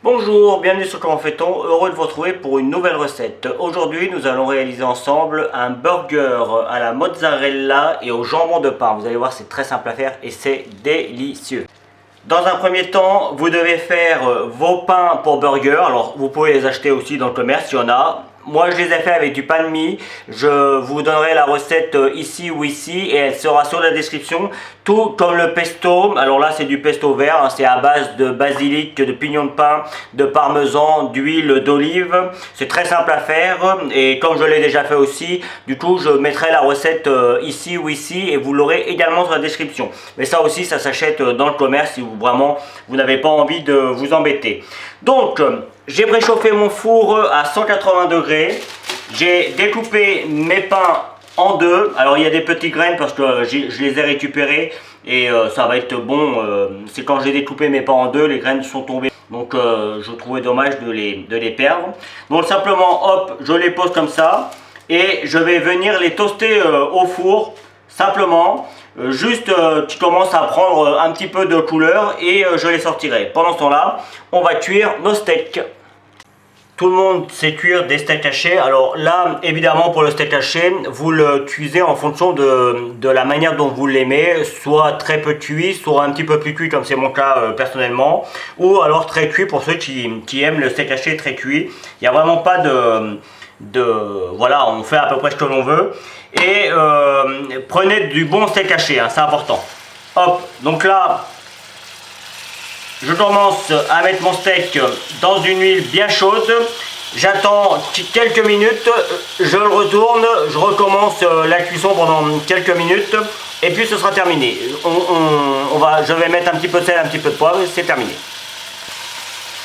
Bonjour, bienvenue sur Comment fait-on, heureux de vous retrouver pour une nouvelle recette. Aujourd'hui, nous allons réaliser ensemble un burger à la mozzarella et au jambon de Parme. Vous allez voir, c'est très simple à faire et c'est délicieux. Dans un premier temps, vous devez faire vos pains pour burger. Alors, vous pouvez les acheter aussi dans le commerce, il y en a. Moi, je les ai fait avec du pain de mie. Je vous donnerai la recette ici ou ici et elle sera sur la description. Tout comme le pesto. Alors là, c'est du pesto vert. Hein, c'est à base de basilic, de pignon de pain, de parmesan, d'huile d'olive. C'est très simple à faire et comme je l'ai déjà fait aussi, du coup, je mettrai la recette ici ou ici et vous l'aurez également sur la description. Mais ça aussi, ça s'achète dans le commerce si vous n'avez pas envie de vous embêter. Donc, j'ai préchauffé mon four à 180 degrés. J'ai découpé mes pains en deux. Alors il y a des petites graines parce que je les ai récupérées et ça va être bon. C'est quand j'ai découpé mes pains en deux, les graines sont tombées. Donc je trouvais dommage de les perdre. Donc simplement, hop, je les pose comme ça et je vais venir les toaster au four. Simplement, juste qui commence à prendre un petit peu de couleur et je les sortirai. Pendant ce temps-là, on va cuire nos steaks. Tout le monde sait cuire des steaks hachés. Alors là, évidemment, pour le steak haché, vous le cuisez en fonction de la manière dont vous l'aimez. Soit très peu cuit, soit un petit peu plus cuit, comme c'est mon cas personnellement. Ou alors très cuit pour ceux qui aiment le steak haché très cuit. Il n'y a vraiment pas voilà, on fait à peu près ce que l'on veut. Et prenez du bon steak haché, hein, c'est important. Hop, donc là, je commence à mettre mon steak dans une huile bien chaude. J'attends quelques minutes, je le retourne, je recommence la cuisson pendant quelques minutes et puis ce sera terminé. Je vais mettre un petit peu de sel, un petit peu de poivre et c'est terminé.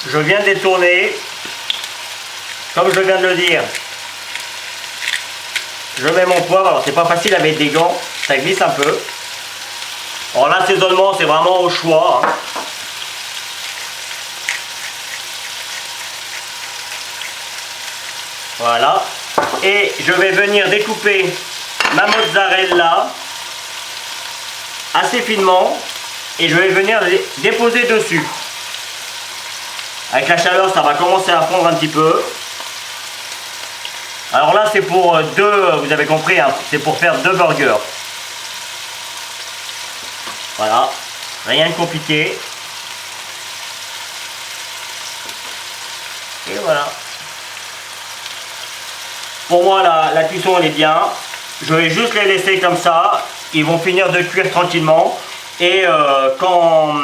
Je viens de détourner, comme je viens de le dire. Je mets mon poivre, alors c'est pas facile avec des gants, ça glisse un peu. Alors l'assaisonnement c'est vraiment au choix. Hein. Voilà. Et je vais venir découper ma mozzarella assez finement et je vais venir les déposer dessus. Avec la chaleur, ça va commencer à fondre un petit peu. Alors là, c'est pour deux, vous avez compris, hein, c'est pour faire deux burgers. Voilà, rien de compliqué. Et voilà. Pour moi, la cuisson elle est bien. Je vais juste les laisser comme ça. Ils vont finir de cuire tranquillement. Et quand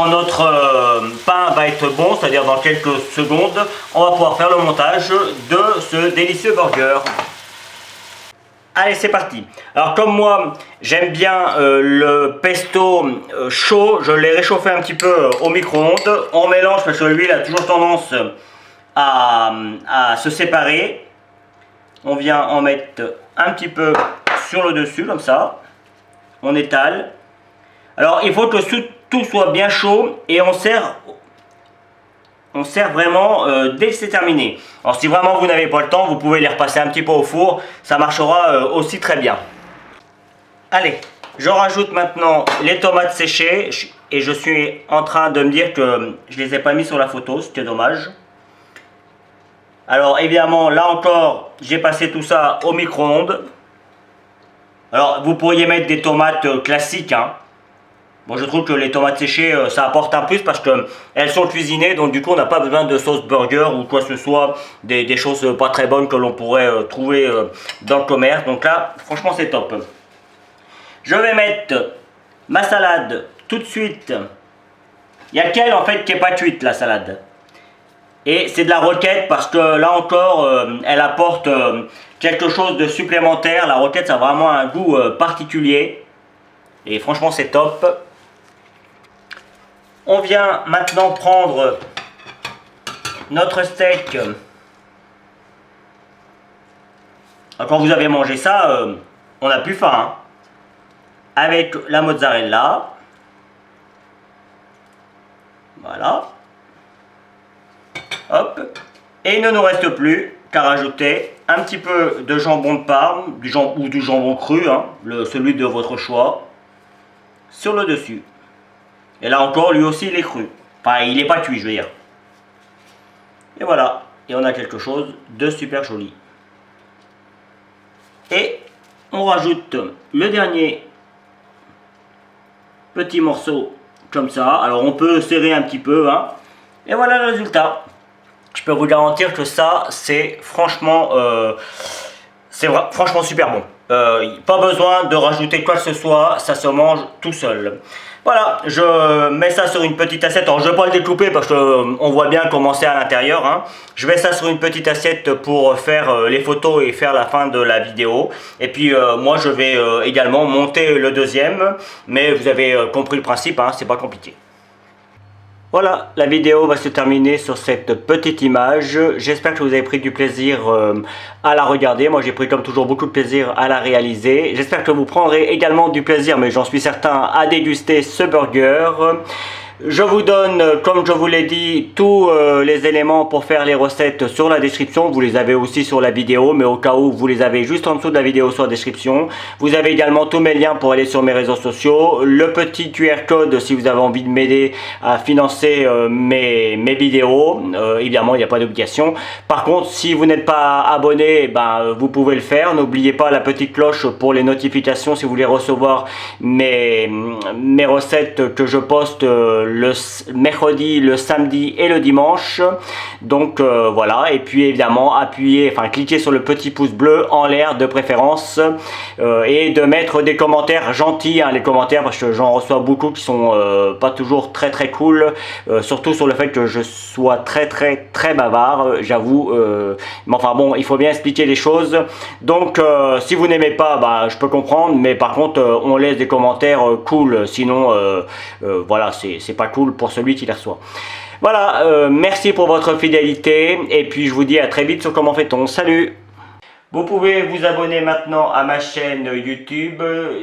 notre pain va être bon, c'est-à-dire dans quelques secondes, on va pouvoir faire le montage de ce délicieux burger. Allez, c'est parti. Alors comme moi, j'aime bien le pesto chaud, je l'ai réchauffé un petit peu au micro-ondes. On mélange parce que l'huile a toujours tendance à se séparer. On vient en mettre un petit peu sur le dessus, comme ça. On étale. Alors il faut que tout soit bien chaud et on sert vraiment dès que c'est terminé. Alors si vraiment vous n'avez pas le temps, vous pouvez les repasser un petit peu au four, ça marchera aussi très bien. Allez, je rajoute maintenant les tomates séchées et je suis en train de me dire que je les ai pas mis sur la photo, c'était dommage. Alors évidemment, là encore, j'ai passé tout ça au micro-ondes. Alors vous pourriez mettre des tomates classiques, hein. Bon, je trouve que les tomates séchées, ça apporte un plus parce qu'elles sont cuisinées, donc du coup on n'a pas besoin de sauce burger ou quoi que ce soit, des choses pas très bonnes que l'on pourrait trouver dans le commerce. Donc là, franchement c'est top. Je vais mettre ma salade tout de suite. Il y a qu'elle en fait qui n'est pas cuite, la salade. Et c'est de la roquette parce que là encore, elle apporte quelque chose de supplémentaire. La roquette, ça a vraiment un goût particulier. Et franchement, c'est top. On vient maintenant prendre notre steak. Quand vous avez mangé ça, on n'a plus faim. Hein. Avec la mozzarella. Voilà. Hop. Et il ne nous reste plus qu'à rajouter un petit peu de jambon de Parme, ou du jambon cru, hein, celui de votre choix, sur le dessus. Et là encore, lui aussi, il est cru. Enfin, il n'est pas cuit, je veux dire. Et voilà, et on a quelque chose de super joli. Et on rajoute le dernier petit morceau comme ça. Alors on peut serrer un petit peu, hein. Et voilà le résultat. Je peux vous garantir que ça, c'est franchement super bon. Pas besoin de rajouter quoi que ce soit, ça se mange tout seul. Voilà, je mets ça sur une petite assiette. Alors je ne vais pas le découper parce qu'on voit bien comment c'est à l'intérieur, hein. Je mets ça sur une petite assiette pour faire les photos et faire la fin de la vidéo. Et puis moi je vais également monter le deuxième. Mais vous avez compris le principe, hein, c'est pas compliqué. Voilà, la vidéo va se terminer sur cette petite image. J'espère que vous avez pris du plaisir à la regarder. Moi, j'ai pris comme toujours beaucoup de plaisir à la réaliser. J'espère que vous prendrez également du plaisir, mais j'en suis certain, à déguster ce burger. Je vous donne, comme je vous l'ai dit, tous les éléments pour faire les recettes sur la description. Vous les avez aussi sur la vidéo, mais au cas où, vous les avez juste en dessous de la vidéo sur la description. Vous avez également tous mes liens pour aller sur mes réseaux sociaux. Le petit QR code si vous avez envie de m'aider à financer mes vidéos. Évidemment, il n'y a pas d'obligation. Par contre, si vous n'êtes pas abonné, ben, vous pouvez le faire. N'oubliez pas la petite cloche pour les notifications si vous voulez recevoir mes recettes que je poste le mercredi, le samedi et le dimanche. Donc voilà, et puis évidemment cliquez sur le petit pouce bleu en l'air de préférence et de mettre des commentaires gentils, hein, les commentaires, parce que j'en reçois beaucoup qui sont pas toujours très cool, surtout sur le fait que je sois très bavard, j'avoue, mais enfin bon, il faut bien expliquer les choses. Donc si vous n'aimez pas, bah, je peux comprendre, mais par contre on laisse des commentaires cool, sinon voilà, c'est pas cool pour celui qui les reçoit. Voilà, merci pour votre fidélité et puis je vous dis à très vite sur Comment Fait-on. Salut! Vous pouvez vous abonner maintenant à ma chaîne YouTube,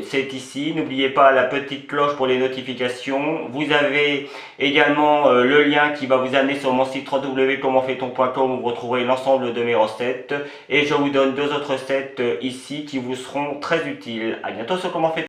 c'est ici. N'oubliez pas la petite cloche pour les notifications. Vous avez également le lien qui va vous amener sur mon site www.commentfaiton.com où vous retrouverez l'ensemble de mes recettes. Et je vous donne deux autres recettes ici qui vous seront très utiles. A bientôt sur Comment Fait-on.